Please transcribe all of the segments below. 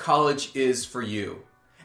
college is for you?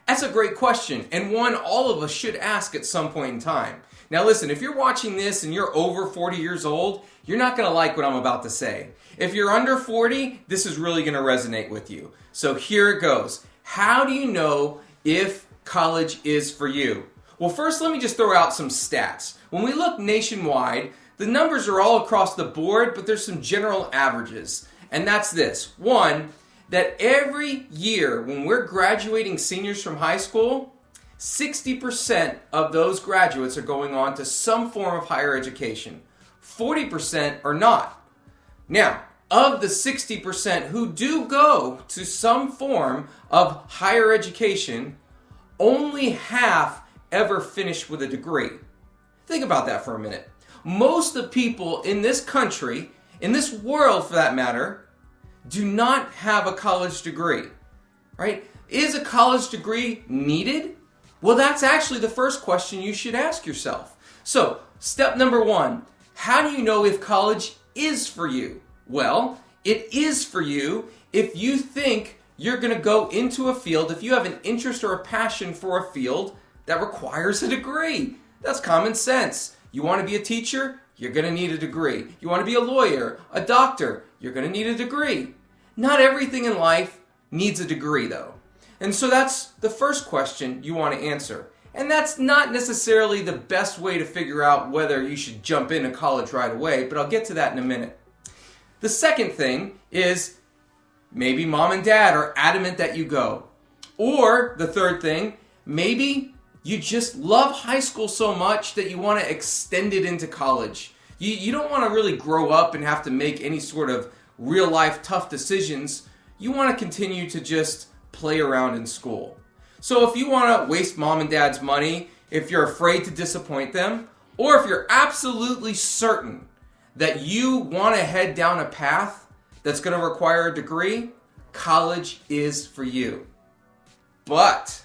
That's a great question, and one all of us should ask at some point in time. Now listen, if you're watching this and you're over 40 years old, you're not going to like what I'm about to say. If you're under 40, this is really going to resonate with you. So here it goes. How do you know if college is for you? Well, first let me just throw out some stats. When we look nationwide, the numbers are all across the board, but there's some general averages. And that's this. One, that every year when we're graduating seniors from high school, 60% of those graduates are going on to some form of higher education. 40% are not. Now, of the 60% who do go to some form of higher education, only half ever finish with a degree. Think about that for a minute. Most of the people in this country, in this world for that matter, do not have a college degree, right? Is a college degree needed? Well, that's actually the first question you should ask yourself. So, step number one, how do you know if college is for you? Well, it is for you if you think you're going to go into a field, if you have an interest or a passion for a field that requires a degree. That's common sense. You want to be a teacher? You're going to need a degree. You want to be a lawyer, a doctor? You're going to need a degree. Not everything in life needs a degree, though. And so that's the first question you want to answer. And that's not necessarily the best way to figure out whether you should jump into college right away, but I'll get to that in a minute. The second thing is maybe mom and dad are adamant that you go. Or the third thing, maybe you just love high school so much that you want to extend it into college. You don't want to really grow up and have to make any sort of real life tough decisions. You want to continue to just play around in school. So if you want to waste mom and dad's money, if you're afraid to disappoint them, or if you're absolutely certain that you want to head down a path that's going to require a degree, college is for you. But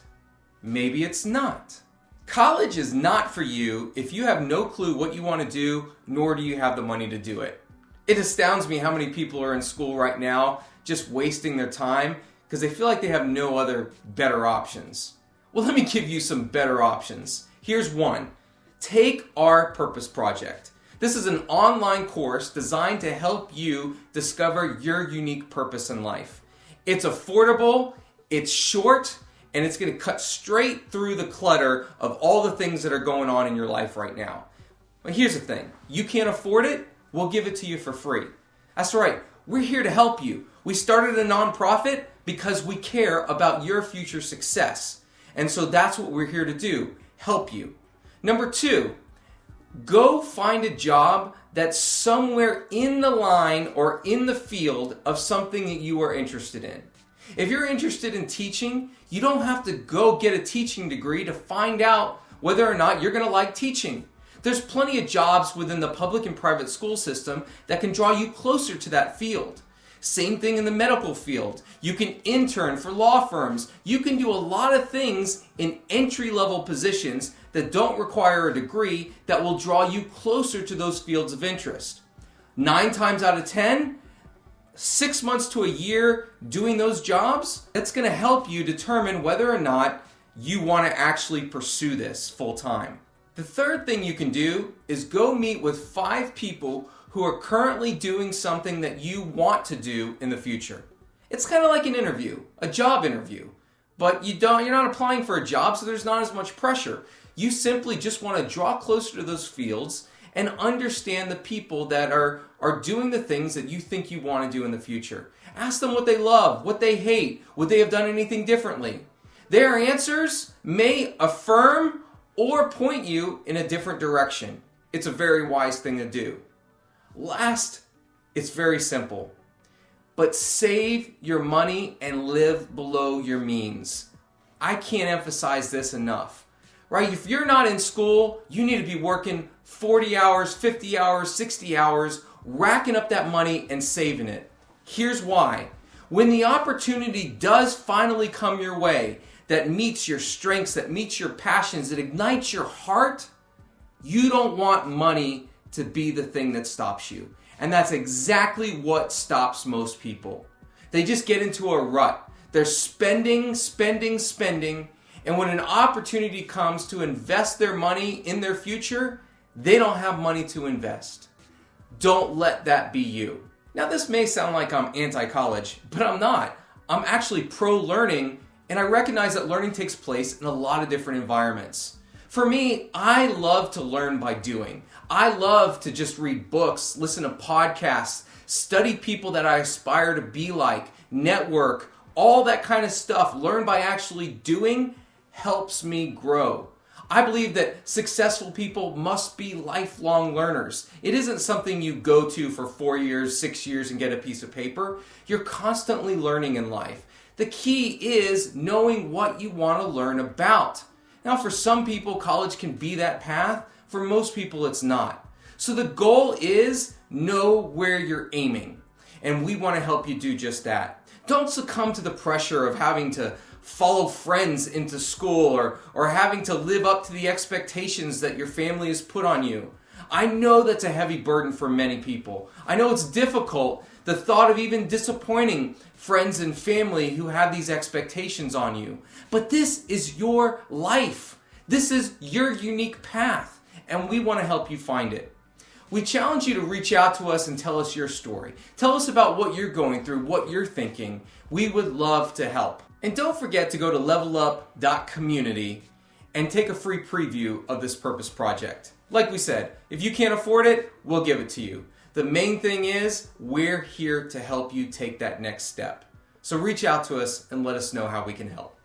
maybe it's not. College is not for you if you have no clue what you want to do, nor do you have the money to do it. It astounds me how many people are in school right now just wasting their time because they feel like they have no other better options. Well, let me give you some better options. Here's one. Take our Purpose Project. This is an online course designed to help you discover your unique purpose in life. It's affordable, it's short, and it's going to cut straight through the clutter of all the things that are going on in your life right now. But here's the thing. You can't afford it? We'll give it to you for free. That's right. We're here to help you. We started a nonprofit because we care about your future success. And so that's what we're here to do, help you. Number two, go find a job that's somewhere in the line or in the field of something that you are interested in. If you're interested in teaching, you don't have to go get a teaching degree to find out whether or not you're going to like teaching. There's plenty of jobs within the public and private school system that can draw you closer to that field. Same thing in the medical field. You can intern for law firms. You can do a lot of things in entry-level positions that don't require a degree that will draw you closer to those fields of interest. 9 times out of 10, 6 months to a year doing those jobs, that's going to help you determine whether or not you want to actually pursue this full time. The third thing you can do is go meet with 5 people who are currently doing something that you want to do in the future. It's kind of like an interview, a job interview, but you're not applying for a job, so there's not as much pressure. You simply just want to draw closer to those fields and understand the people that are doing the things that you think you want to do in the future. Ask them what they love, what they hate, would they have done anything differently? Their answers may affirm or point you in a different direction. It's a very wise thing to do. Last, it's very simple. But save your money and live below your means. I can't emphasize this enough. Right? If you're not in school, you need to be working 40 hours, 50 hours, 60 hours, racking up that money and saving it. Here's why. When the opportunity does finally come your way, that meets your strengths, that meets your passions, that ignites your heart, you don't want money to be the thing that stops you. And that's exactly what stops most people. They just get into a rut. They're spending, spending, spending, and when an opportunity comes to invest their money in their future, they don't have money to invest. Don't let that be you. Now, this may sound like I'm anti-college, but I'm not. I'm actually pro-learning, and I recognize that learning takes place in a lot of different environments. For me, I love to learn by doing. I love to just read books, listen to podcasts, study people that I aspire to be like, network, all that kind of stuff. Learn by actually doing helps me grow. I believe that successful people must be lifelong learners. It isn't something you go to for 4 years, 6 years and get a piece of paper. You're constantly learning in life. The key is knowing what you want to learn about. Now, for some people, college can be that path. For most people, it's not. So the goal is know where you're aiming. And we want to help you do just that. Don't succumb to the pressure of having to follow friends into school or having to live up to the expectations that your family has put on you. I know that's a heavy burden for many people. I know it's difficult, the thought of even disappointing friends and family who have these expectations on you. But this is your life. This is your unique path, and we want to help you find it. We challenge you to reach out to us and tell us your story. Tell us about what you're going through, what you're thinking. We would love to help. And don't forget to go to levelup.community and take a free preview of this Purpose Project. Like we said, if you can't afford it, we'll give it to you. The main thing is, we're here to help you take that next step. So reach out to us and let us know how we can help.